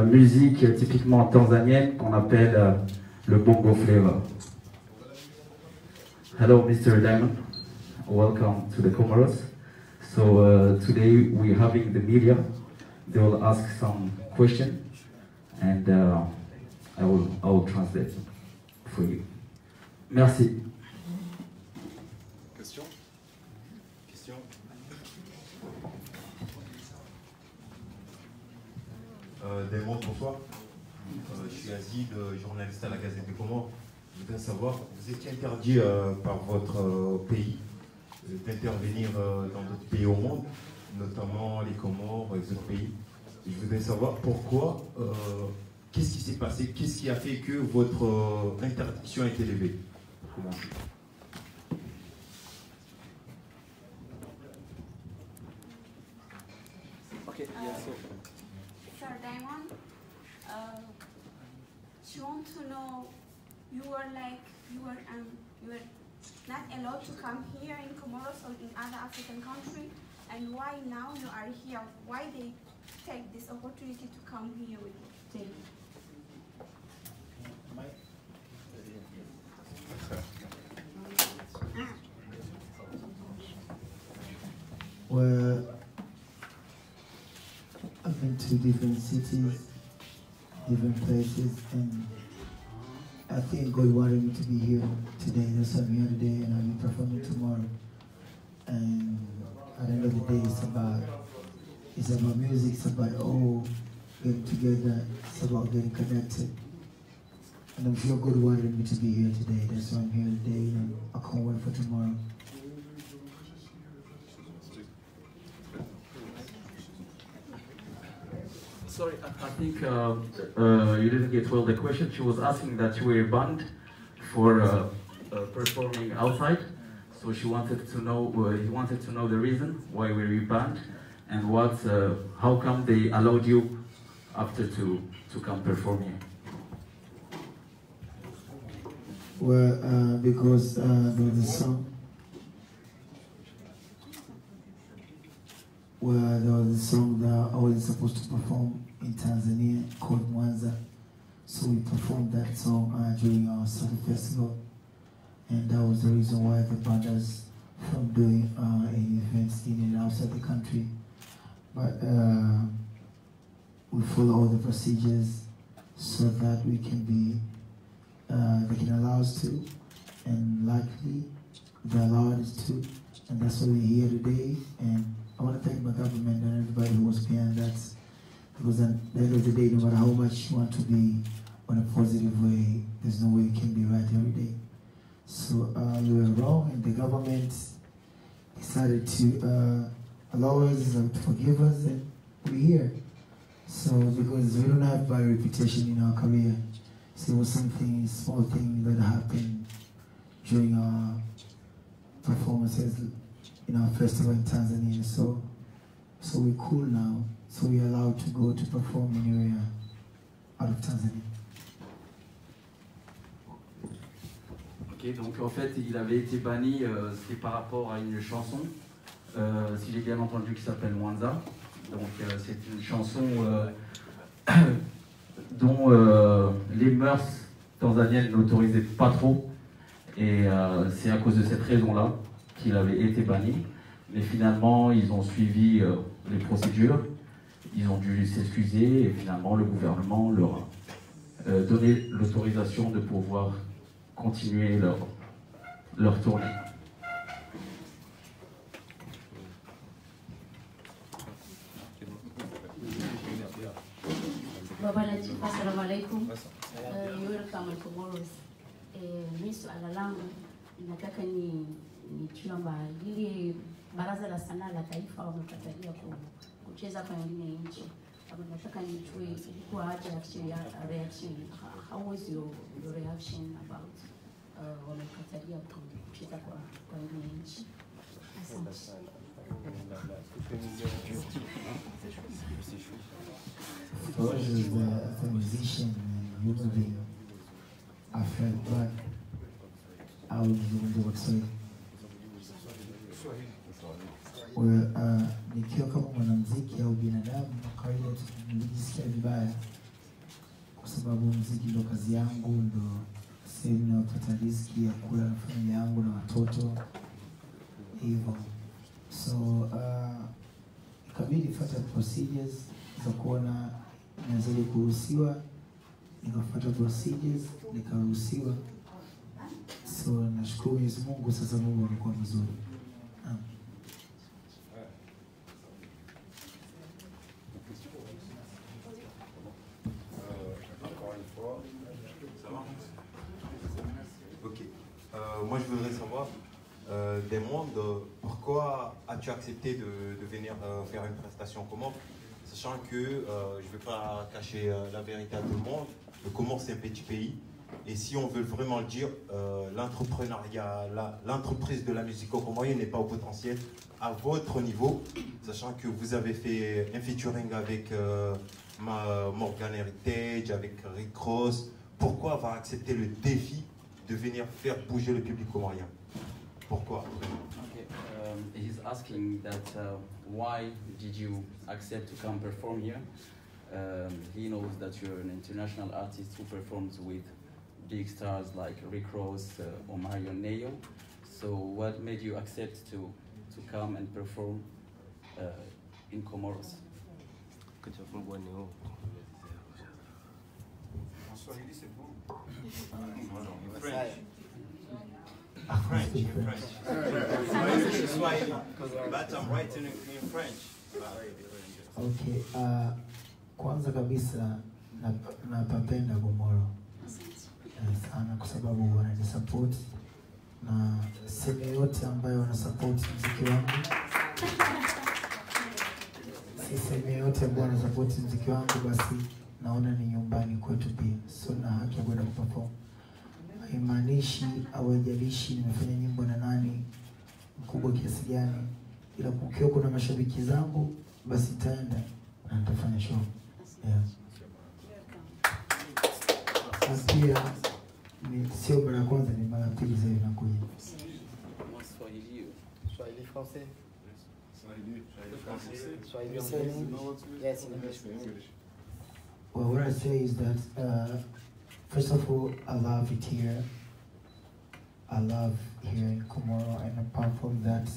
musique typiquement tanzanienne qu'on appelle le bongo flavor. Hello, Mr. Diamond. Welcome to the Comoros. So today we're having the media. They will ask some questions, and I will translate for you. Merci. Question? Damon, bonsoir. Je suis Azid, journaliste à la Gazette des Comores. Je voudrais savoir, vous étiez interdit par votre pays d'intervenir dans d'autres pays au monde, notamment les Comores et les autres pays. Je voudrais savoir pourquoi, qu'est-ce qui s'est passé, qu'est-ce qui a fait que votre interdiction a été levée. Comment? Okay, yeah, so. Sir Diamond, she wants to know, you were not allowed to come here in Comoros or in other African countries, and why now you are here? Why they take this opportunity to come here with you? Well, I've been to different cities, different places, and I think God wanted me to be here today. That's why I'm here today, and I'll be performing tomorrow. And at the end of the day, it's about music, it's about all getting together, it's about getting connected. And I'm sure God wanted me to be here today. That's why I'm here today, and I can't wait for tomorrow. Sorry, I think you didn't get well the question. She was asking that you were banned for performing outside. So she wanted to know, he wanted to know the reason why were you banned, and how come they allowed you after to come perform here. Well, because there was a song. Well, there was a song that I was supposed to perform in Tanzania called Mwanza. So we performed that song during our Summer Festival. And that was the reason why they banned us from doing any events in and outside the country. But we follow all the procedures so that we can be, they can allow us to, and likely they allowed us to. And that's why we're here today. And I want to thank my government and everybody who was behind that. Because at the end of the day, no matter how much you want to be on a positive way, there's no way you can be right every day. So we were wrong, and the government decided to allow us to forgive us, and we're here. So because we don't have bad reputation in our career, so it was something, small thing that happened during our performances in our festival in Tanzania. So we're cool now. So we're allowed to go to perform anywhere out of Tanzania. Ok, donc en fait il avait été banni, c'était par rapport à une chanson, si j'ai bien entendu, qui s'appelle Mwanza. Donc c'est une chanson dont les mœurs tanzaniennes n'autorisaient pas trop, et c'est à cause de cette raison-là qu'il avait été banni. Mais finalement ils ont suivi les procédures, ils ont dû s'excuser, et finalement le gouvernement leur a donné l'autorisation de pouvoir continuer leur tournée. Baba Latif, assalamu alaikum. Welcome to Comoros. Mimi swala langu nataka nikiomba ili Baraza la Sanaa la Taifa wamekatalia kucheza kwa nyingine nchi. Nataka nijue ilikuwa aje reaction. How was your reaction about wamekatalia kucheza kwa nyingine nchi? Asante. For us as a musician and human being, I felt bad. I was doing what say. Nikiwa kama mwanamuziki au binadamu, kwa kawaida tunajisikia vibaya sababu muziki ndo kazi yangu, ndo sehemu ninayopata riziki ya kula na familia yangu na watoto hivyo. So ikabidi fuata procedures za kuona nazidi kuruhusiwa, nikafuata procedures nikaruhusiwa. So nashukuru Mwenyezi Mungu, sasa Mungu amekuwa mzuri. Ok. Moi, je voudrais savoir, des mondes, pourquoi as-tu accepté de venir faire une prestation aux Comores, sachant que je ne vais pas cacher la vérité à tout le monde, le Comores c'est un petit pays, et si on veut vraiment le dire, l'entrepreneuriat, l'entreprise de la musique au comorienne n'est pas au potentiel à votre niveau, sachant que vous avez fait un featuring avec Morgan Heritage, avec Rick Ross. Pourquoi avoir accepté le défi de venir faire bouger le public comorien? Pourquoi? Okay, he's asking that why did you accept to come perform here? He knows that you're an international artist who performs with big stars like Rick Ross or Mario Neyo. So what made you accept to come and perform in Comoros? French. But I'm writing in French. Okay, kwanza kabisa napapenda Komoro sana kwa sababu wananisupport na sehemu yote ambayo wanasupport muziki wangu. Sehemu yote ambayo wanasupport muziki wangu basi naona ni nyumbani kwetu pia. So na haki ya kwenda kuperform. Haimaanishi au haijalishi nimefanya nyimbo na nani mkubwa kiasi gani, ila kukiwa kuna mashabiki zangu basi nitaenda na nitafanya show. Yeah. Pia ni sio mara kwanza, ni mara pili sasa inakuja. Swahili français. Swahili Yes, in English. Well, what I say is that first of all, I love it here. I love here in Komoro, and apart from that,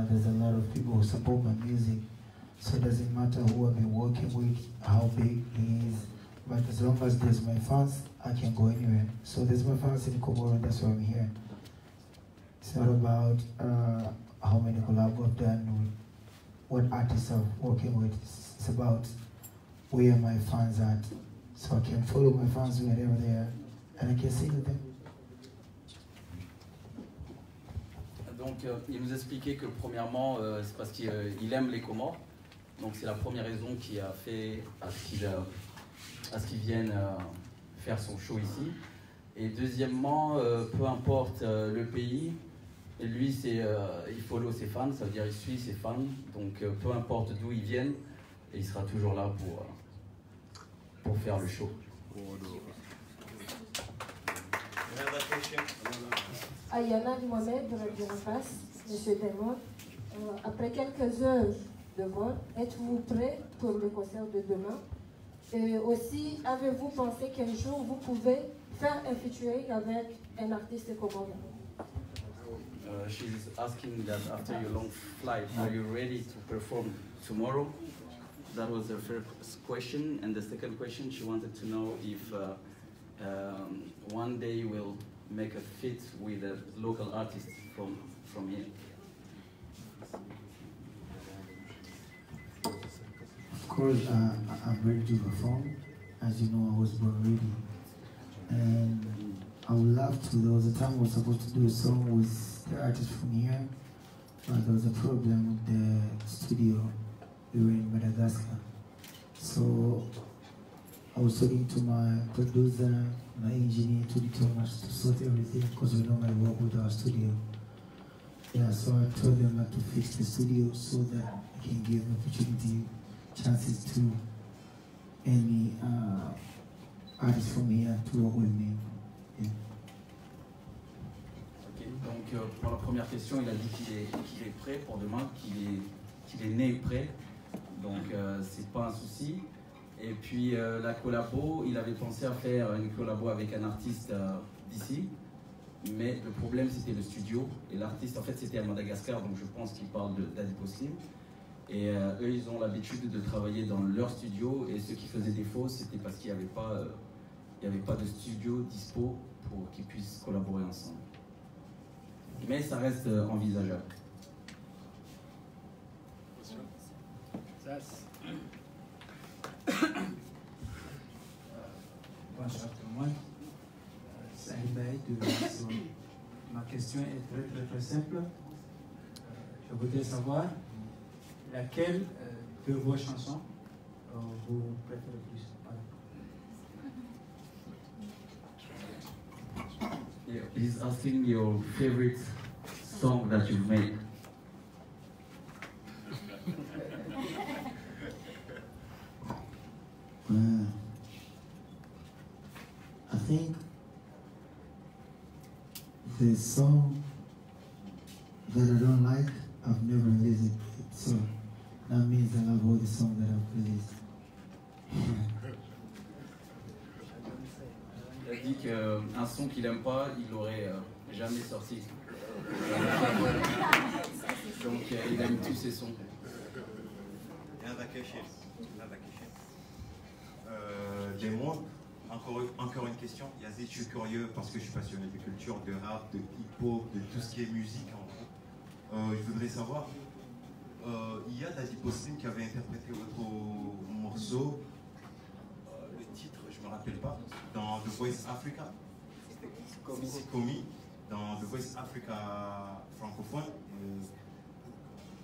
there's a lot of people who support my music. So it doesn't matter who I've been working with, how big he is, but as long as there's my fans, I can go anywhere. So there's my fans in Komoro, and that's why I'm here. It's not about how many collabs I've done, what artists I'm working with. It's about where my fans are at. So I can follow my fans wherever they are, and I can sing with them. Donc il nous expliquait que premièrement c'est parce qu'il aime les Comores, donc c'est la première raison qui a fait à ce qu'il vienne faire son show ici. Et deuxièmement, peu importe le pays, et lui il follow ses fans, ça veut dire il suit ses fans, donc peu importe d'où ils viennent, et il sera toujours là pour faire le show. Ayana Mohamed de Radio Rapace, Monsieur Desmond. Après quelques heures de vol, êtes-vous prêt pour le concert de demain? Et aussi, avez-vous pensé qu'un jour vous pouvez faire un featuring avec un artiste comorien? She's asking that after your long flight, are you ready to perform tomorrow? That was her first question, and the second question, she wanted to know if one day you will make a fit with a local artist from here. Of course, I'm ready to perform. As you know, I was born ready, and I would love to. There was a time I was supposed to do a song with the artist from here, but there was a problem with the studio. We were in Madagascar, so I was talking to my producer, my engineer, to determine to sort everything because we normally work with our studio. Yeah, so I told them to fix the studio so that I can give opportunity, chances to any artists from here to work with me. Yeah. Okay. Donc pour la première question, il a dit qu'il est prêt pour demain, qu'il est né prêt, donc c'est pas un souci. Et puis la collabo, il avait pensé à faire une collabo avec un artiste d'ici. Mais le problème, c'était le studio. Et l'artiste, en fait, c'était à Madagascar, donc je pense qu'il parle d'Adipo Slim. Et eux, ils ont l'habitude de travailler dans leur studio. Et ce qui faisait défaut, c'était parce qu'il n'y avait pas de studio dispo pour qu'ils puissent collaborer ensemble. Mais ça reste envisageable. Bonjour tout le monde. Salut de ma question est très simple. Je voudrais savoir laquelle de vos chansons vous préférez plus. Yeah, he's asking your favorite song that you've made. I think the song that I don't like, I've never released it. So that means I love all the songs that I've released. Il a dit qu'un son qu'il n'aime pas, il l'aurait jamais sorti. Donc il aime tous ses sons. Desmondes, encore une question. Yazid, je suis curieux parce que je suis passionné de culture, de rap, de hip-hop, de tout ce qui est musique en gros. Je voudrais savoir, il y a Adipo Slim qui avait interprété votre morceau, le titre, je ne me rappelle pas, dans The Voice Africa. C'est commis dans The Voice Africa francophone.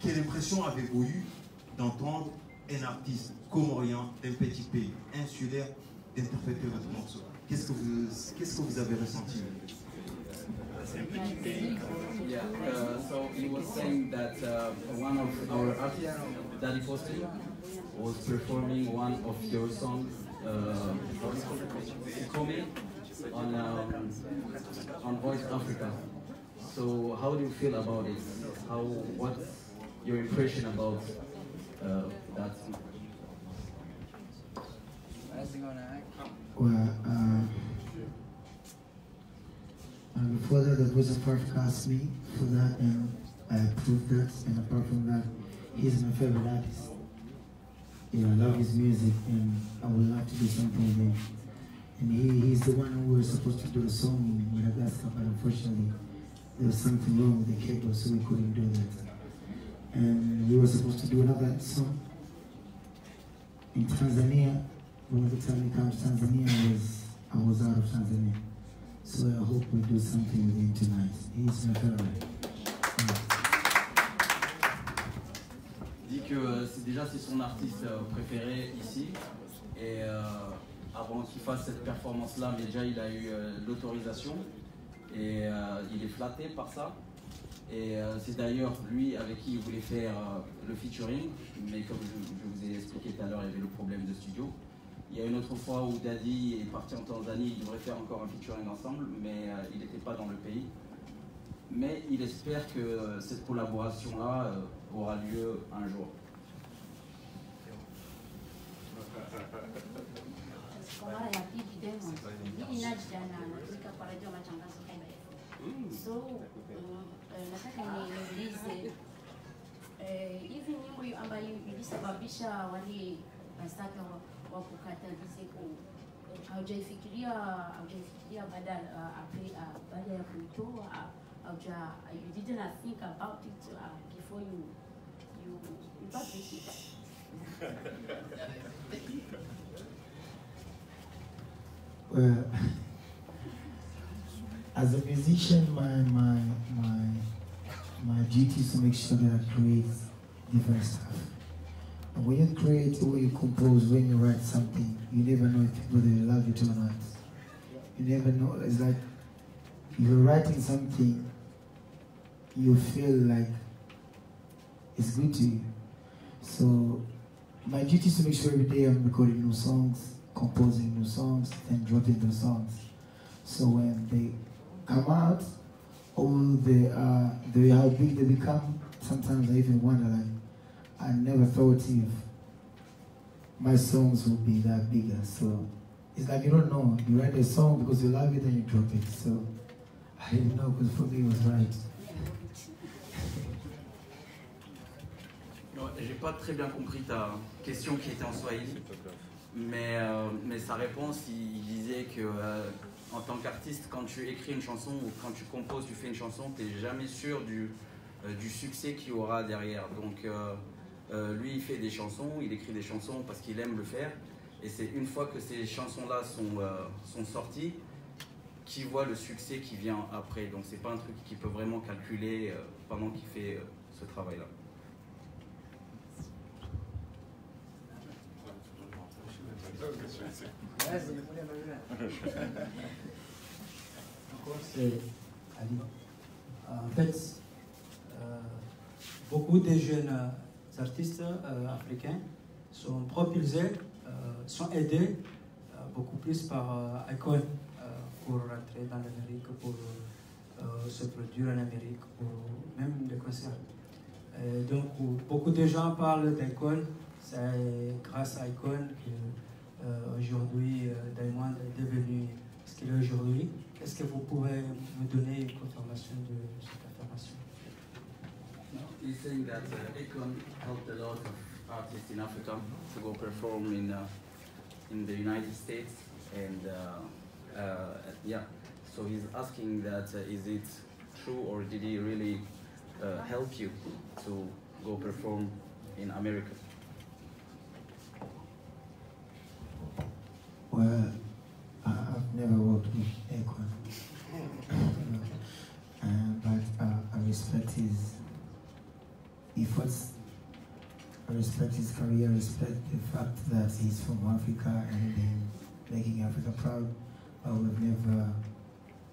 Quelle impression avez-vous eu d'entendre un artiste comorien d'un petit pays insulaire d'interpréter votre morceau? Qu'est-ce que vous avez ressenti? Yeah, so he was saying that one of our artists, Daddy Posty, was performing one of your songs, Komi, on Voice Africa. So how do you feel about it? What's your impression about that song? Well, before that, the Voice of Africa asked me for that, and I approved that. And apart from that, he's my favorite artist. Yeah, I love his music, and I would love to do something with him. And he's the one who was supposed to do the song in Madagascar, but unfortunately, there was something wrong with the cable, so we couldn't do that. And we were supposed to do another song in Tanzania. When the time we came to Tanzania, I was out of Tanzania. So I hope we do something with him tonight. He's my favorite. Il dit que c'est son artiste préféré ici. Et avant qu'il fasse cette performance-là, mais déjà il a eu l'autorisation. Et il est flatté par ça. Et c'est d'ailleurs lui avec qui il voulait faire le featuring. Mais comme je vous ai expliqué tout à l'heure, il y avait le problème de studio. Il y a une autre fois où Daddy est parti en Tanzanie, il devrait faire encore un featuring ensemble, mais il n'était pas dans le pays. Mais il espère que cette collaboration-là aura lieu un jour. Hivi nyimbo ambayo ilisababisha wale masaka wa kukatabize haujaifikiria baada ya kuitoa, you didn't think about it before you publish it? Well, as a musician, my duty is to make sure that I create different stuff. And when you create or you compose, when you write something, you never know if people will love it or not. You never know. It's like you're writing something, you feel like it's good to you. So my duty is to make sure every day I'm recording new songs, composing new songs, and dropping the songs. So when they come out, or they how big they become, sometimes I even wonder, like, I never thought if my songs will be that bigger. So it's like you don't know. You write a song because you love it and you drop it. So I didn't know because for me it was right. J'ai pas très bien compris ta question qui était en swahili, mais sa réponse, il disait que en tant qu'artiste, quand tu écris une chanson ou quand tu composes, tu fais une chanson, tu n'es jamais sûr du succès qu'il y aura derrière. Donc lui, il fait des chansons, il écrit des chansons parce qu'il aime le faire, et c'est une fois que ces chansons-là sont sorties qu'il voit le succès qui vient après. Donc c'est pas un truc qu'il peut vraiment calculer pendant qu'il fait ce travail-là. Encore, c'est Ali. En fait, beaucoup de jeunes artistes africains sont propulsés, sont aidés beaucoup plus par Akon pour rentrer dans l'Amérique, pour se produire en Amérique, pour même des concerts. Donc, beaucoup de gens parlent d'Akon. C'est grâce à Akon que aujourd'hui Diamond est devenu ce qu'il est aujourd'hui. Est-ce que vous pouvez me donner une confirmation de cette affirmation? He's saying that Akon helped a lot of artists in Africa to go perform in the United States, and yeah. So he's asking that is it true, or did he really help you to go perform in America? Well, I've never worked with Akon, but I respect his efforts. I respect his career. I respect the fact that he's from Africa and been making Africa proud. But we've never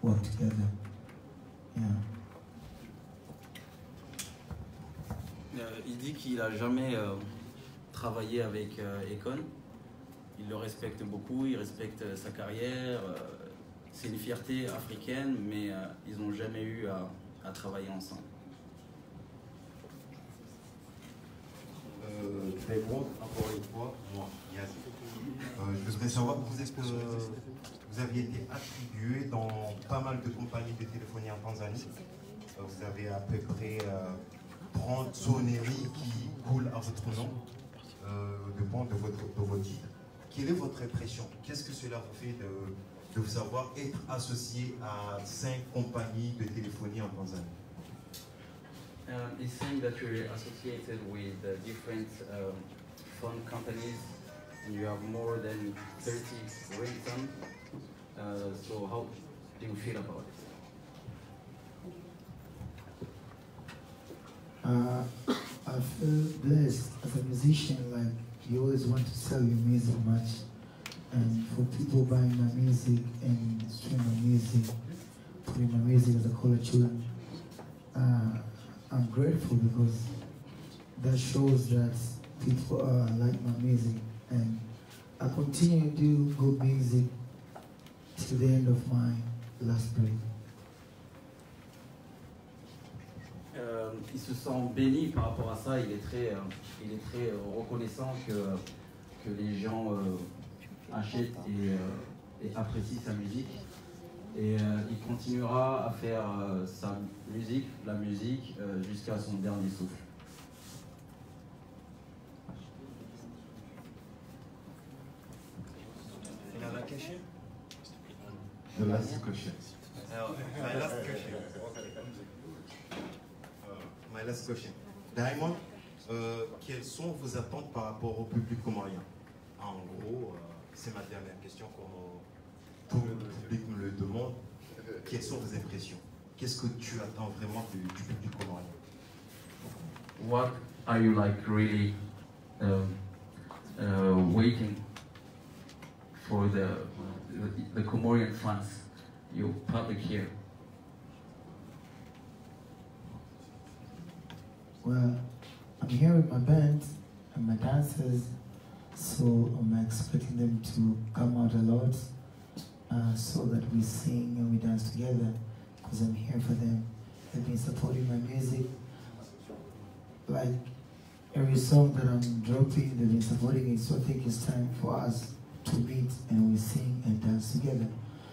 worked together. Yeah. Il dit qu'il n'a jamais travaillé avec Akon. Il le respecte beaucoup, il respecte sa carrière. C'est une fierté africaine, mais ils n'ont jamais eu à travailler ensemble. Encore une fois, moi, Yazi. Je voudrais savoir, vous aviez été attribué dans pas mal de compagnies de téléphonie en Tanzanie. Vous avez à peu près 30 sonneries qui coulent à votre nom, de votre titre. Quelle est votre impression? Qu'est-ce que cela vous fait de vous savoir être associé à 5 compagnies de téléphonie en Tanzanie? He's saying that you're associated with different phone companies and you have more than 30 ringtones. So how do you feel about it? I feel blessed as a musician. Like, you always want to sell your music much, and for people buying my music and streaming my music, putting my music as a color tune, I'm grateful because that shows that people like my music, and I continue to do good music till the end of my last break. Il se sent béni par rapport à ça. Il est très reconnaissant que les gens achètent et apprécient sa musique. Et il continuera à faire sa musique, la musique, jusqu'à son dernier souffle. Another question? The last question. My last question. My last question. Diamond, quelles sont vos attentes par rapport au public comorien? En gros, c'est ma dernière question, comme tout le public me le demande. Quelles sont vos impressions? Qu'est-ce que tu attends vraiment du public comorien? What are you like really waiting for the Comorian fans, your public here? Well, I'm here with my band and my dancers, so I'm expecting them to come out a lot so that we sing and we dance together, because I'm here for them. They've been supporting my music. Like, every song that I'm dropping, they've been supporting it. So I think it's time for us to meet and we sing and dance together.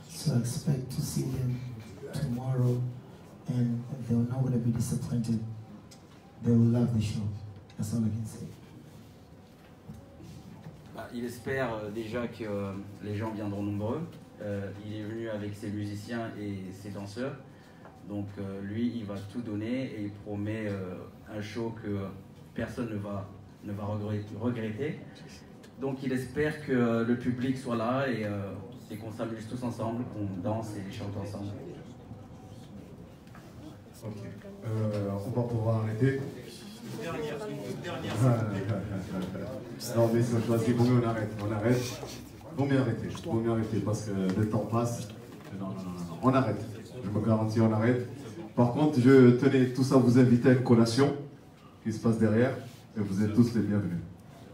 So I expect to see them tomorrow, and they're not going to be disappointed. They will love the show. That's all I can say. Il espère déjà que les gens viendront nombreux. Il est venu avec ses musiciens et ses danseurs. Donc lui, il va tout donner et il promet un show que personne ne va regretter. Donc il espère que le public soit là et qu'on s'amuse tous ensemble, qu'on danse et chante ensemble. Ok. On va pouvoir arrêter. Une dernière. Non mais c'est choisi, vaut mieux on arrête. Vaut mieux arrêter parce que le temps passe. Non, on arrête. Je me garantis, on arrête. Par contre, je tenais tous à vous inviter à une collation qui se passe derrière et vous êtes tous les bienvenus.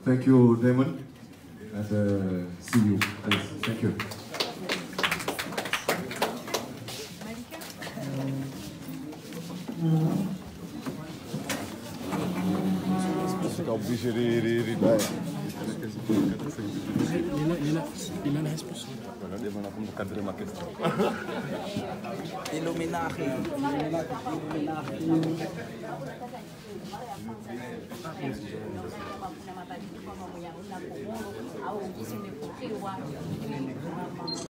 Thank you, Damon, and see you. Allez, thank you. Obligé de il a la réponse. Vamos cadrer ma question. Illuminati.